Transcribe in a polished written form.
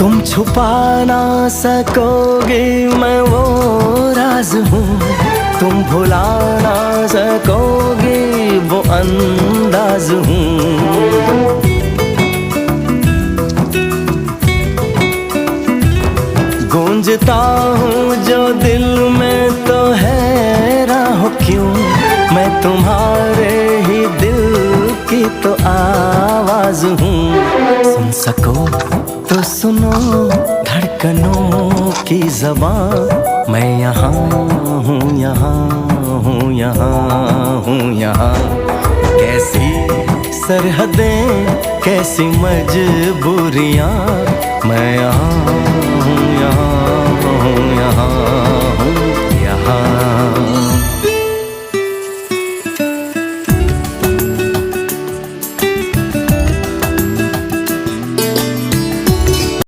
तुम छुपा ना सकोगे मैं वो राज हूँ, तुम भुला ना सकोगे वो अंदाज हूँ। गूंजता हूँ जो दिल में तो हैरान हो क्यों, मैं तुम्हारे ही दिल की तो आवाज हूँ। सुन सको तो सुनो धड़कनों की ज़बान, मैं यहाँ हूँ, यहाँ हूँ, यहाँ हूँ, यहाँ। कैसी सरहदें कैसी मजबूरियाँ, मैं यहाँ हूँ, यहाँ हूँ, यहाँ हूँ, यहाँ।